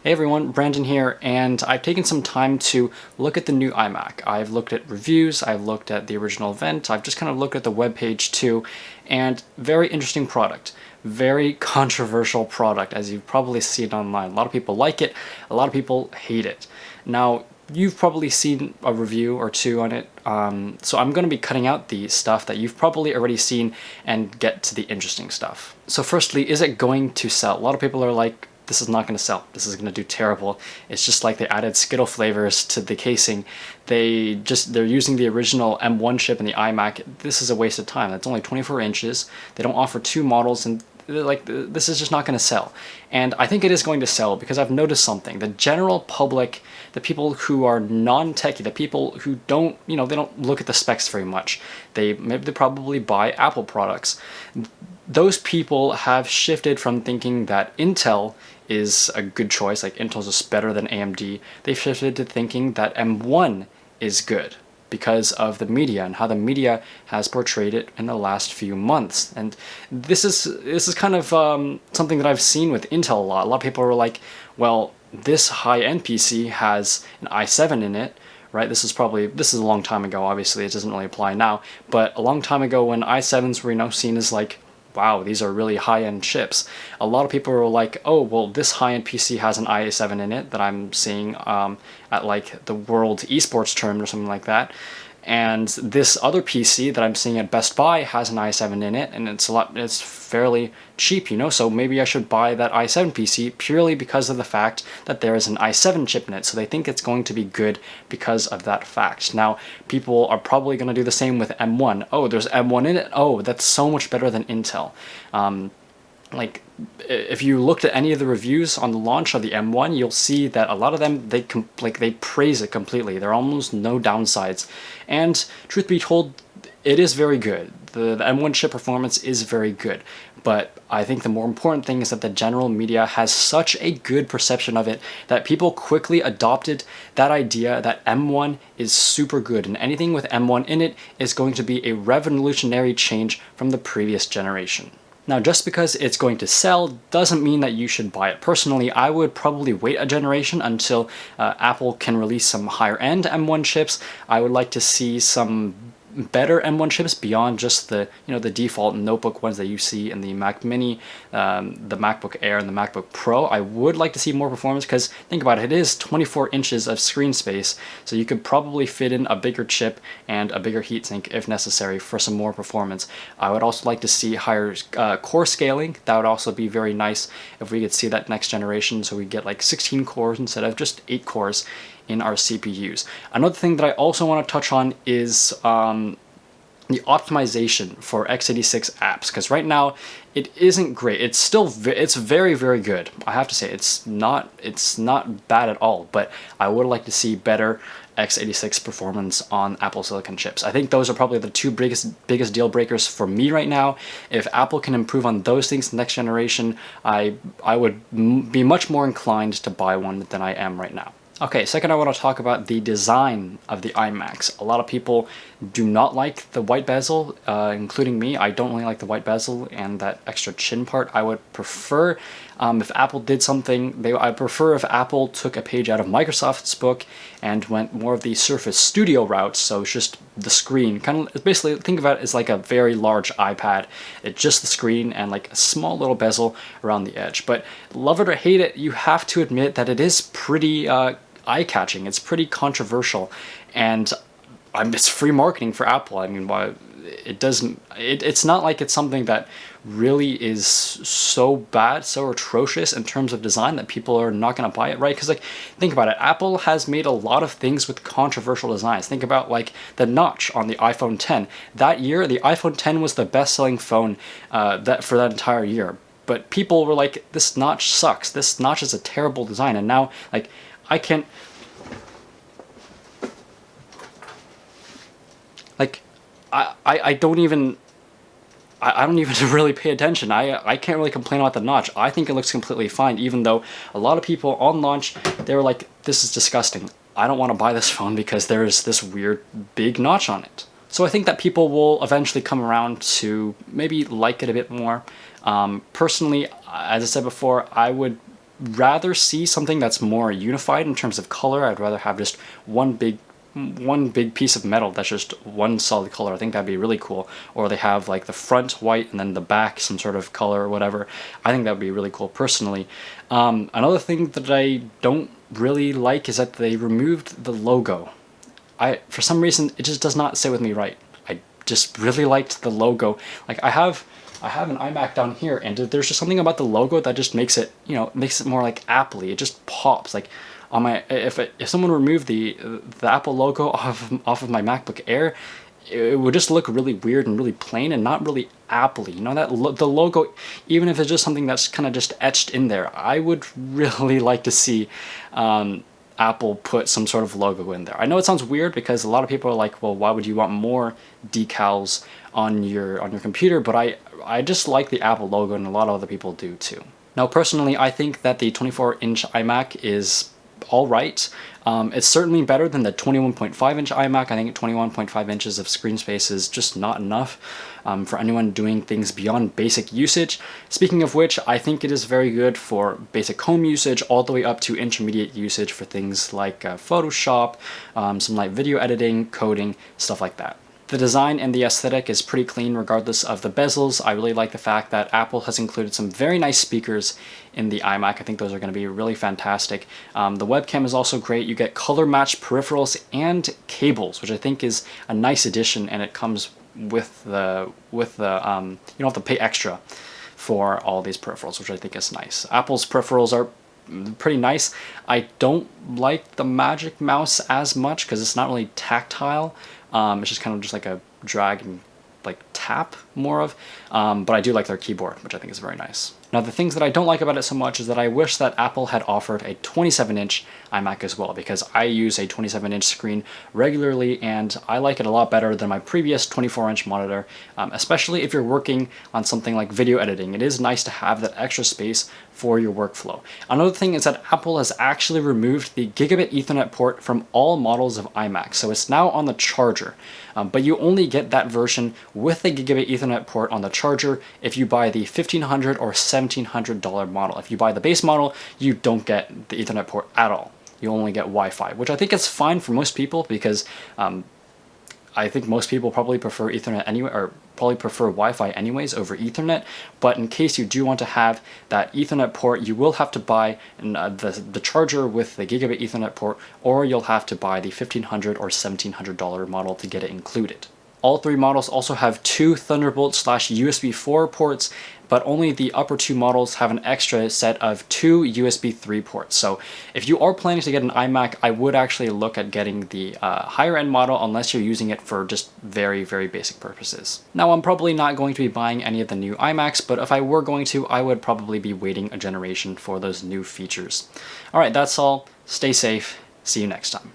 Hey everyone, Brandon here, and I've taken some time to look at the new iMac. I've looked at reviews, I've looked at the original event, I've just kind of looked at the webpage too, and very interesting product. Very controversial product, as you've probably seen online. A lot of people like it, a lot of people hate it. Now, you've probably seen a review or two on it, so I'm going to be cutting out the stuff that you've probably already seen and get to the interesting stuff. So firstly, is it going to sell? A lot of people are like, this is not going to sell. This is going to do terrible. It's just like they added Skittle flavors to the casing. They're using the original M1 chip in the iMac. This is a waste of time. It's only 24 inches. They don't offer two models, and like this is just not going to sell. And I think it is going to sell because I've noticed something. The general public, the people who are non-techie, the people who don't, they don't look at the specs very much. They probably buy Apple products. Those people have shifted from thinking that Intel is a good choice, like Intel's just better than AMD. They've shifted to thinking that M1 is good because of the media and how the media has portrayed it in the last few months. And this is kind of something that I've seen with Intel a lot. A lot of people are like, well, this high-end PC has an i7 in it, right? This is a long time ago, obviously it doesn't really apply now, but a long time ago when i7s were seen as like, wow, these are really high-end chips. A lot of people were like, oh, well, this high-end PC has an i7 in it that I'm seeing at like the World Esports Tournament or something like that. And this other PC that I'm seeing at Best Buy has an i7 in it, and it's fairly cheap, so maybe I should buy that i7 PC purely because of the fact that there is an i7 chip in it. So they think it's going to be good because of that fact. Now, people are probably going to do the same with M1. Oh, there's M1 in it. Oh, that's so much better than Intel. Like, if you looked at any of the reviews on the launch of the M1, you'll see that a lot of them, they praise it completely. There are almost no downsides. And truth be told, it is very good. The M1 chip performance is very good. But I think the more important thing is that the general media has such a good perception of it that people quickly adopted that idea that M1 is super good, and anything with M1 in it is going to be a revolutionary change from the previous generation. Now, just because it's going to sell doesn't mean that you should buy it. Personally, I would probably wait a generation until Apple can release some higher-end M1 chips. I would like to see some better M1 chips beyond just the the default notebook ones that you see in the Mac Mini, the MacBook Air, and the MacBook Pro. I would like to see more performance because think about it, it is 24 inches of screen space, so you could probably fit in a bigger chip and a bigger heatsink if necessary for some more performance. I would also like to see higher core scaling. That would also be very nice if we could see that next generation, so we get like 16 cores instead of just 8 cores in our CPUs. Another thing that I also want to touch on is the optimization for x86 apps, because right now it isn't great. It's very, very good. I have to say it's not bad at all, but I would like to see better x86 performance on Apple Silicon chips. I think those are probably the two biggest deal breakers for me right now. If Apple can improve on those things next generation, I would be much more inclined to buy one than I am right now. Okay, second I want to talk about the design of the iMacs. A lot of people do not like the white bezel, including me. I don't really like the white bezel and that extra chin part. I would prefer if Apple did something, I prefer if Apple took a page out of Microsoft's book and went more of the Surface Studio route, so it's just the screen. Kind of basically think of it as like a very large iPad. It's just the screen and like a small little bezel around the edge. But love it or hate it, you have to admit that it is pretty eye-catching. It's pretty controversial, and it's free marketing for Apple. I mean, it's not like it's something that really is so bad, so atrocious in terms of design that people are not going to buy it, right? Because like, think about it, Apple has made a lot of things with controversial designs. Think about like the notch on the iPhone 10. That year, the iPhone 10 was the best-selling phone for that entire year. But people were like, this notch sucks. This notch is a terrible design. And now, like, I can't, like, I don't even really pay attention. I can't really complain about the notch. I think it looks completely fine, even though a lot of people on launch, they were like, this is disgusting. I don't want to buy this phone because there's this weird big notch on it. So I think that people will eventually come around to maybe like it a bit more. Personally, as I said before, I would rather see something that's more unified in terms of color. I'd rather have just one big piece of metal that's just one solid color. I think that'd be really cool. Or they have like the front white and then the back some sort of color or whatever. I think that would be really cool personally. Another thing that I don't really like is that they removed the logo. For some reason, it just does not sit with me right. I just really liked the logo. Like I have an iMac down here, and there's just something about the logo that just makes it, makes it more like Apple-y. It just pops. Like on my, if someone removed the Apple logo off of my MacBook Air, it would just look really weird and really plain and not really Apple-y. The logo, even if it's just something that's kind of just etched in there, I would really like to see Apple put some sort of logo in there. I know it sounds weird because a lot of people are like, well, why would you want more decals on your computer? But I just like the Apple logo, and a lot of other people do too. Now, personally, I think that the 24-inch iMac is all right. It's certainly better than the 21.5-inch iMac. I think 21.5 inches of screen space is just not enough for anyone doing things beyond basic usage. Speaking of which, I think it is very good for basic home usage all the way up to intermediate usage for things like Photoshop, some light video editing, coding, stuff like that. The design and the aesthetic is pretty clean regardless of the bezels. I really like the fact that Apple has included some very nice speakers in the iMac. I think those are going to be really fantastic. The webcam is also great. You get color matched peripherals and cables, which I think is a nice addition, and it comes with the you don't have to pay extra for all these peripherals, which I think is nice. Apple's peripherals are pretty nice. I don't like the Magic Mouse as much because it's not really tactile. It's just kind of just like a drag and like tap more of, but I do like their keyboard, which I think is very nice. Now, the things that I don't like about it so much is that I wish that Apple had offered a 27-inch iMac as well, because I use a 27-inch screen regularly, and I like it a lot better than my previous 24-inch monitor, especially if you're working on something like video editing. It is nice to have that extra space for your workflow. Another thing is that Apple has actually removed the gigabit Ethernet port from all models of iMac, so it's now on the charger. But you only get that version with the gigabit Ethernet port on the charger if you buy the $1,500 or $1,700 model. If you buy the base model, you don't get the Ethernet port at all. You only get Wi-Fi, which I think is fine for most people because I think most people probably prefer Ethernet anyway, or probably prefer Wi-Fi anyways over Ethernet. But in case you do want to have that Ethernet port, you will have to buy the charger with the gigabit Ethernet port, or you'll have to buy the $1,500 or $1,700 model to get it included. All three models also have two Thunderbolt/USB 4 ports, but only the upper two models have an extra set of two USB 3 ports. So if you are planning to get an iMac, I would actually look at getting the higher end model unless you're using it for just very, very basic purposes. Now, I'm probably not going to be buying any of the new iMacs, but if I were going to, I would probably be waiting a generation for those new features. All right, that's all. Stay safe. See you next time.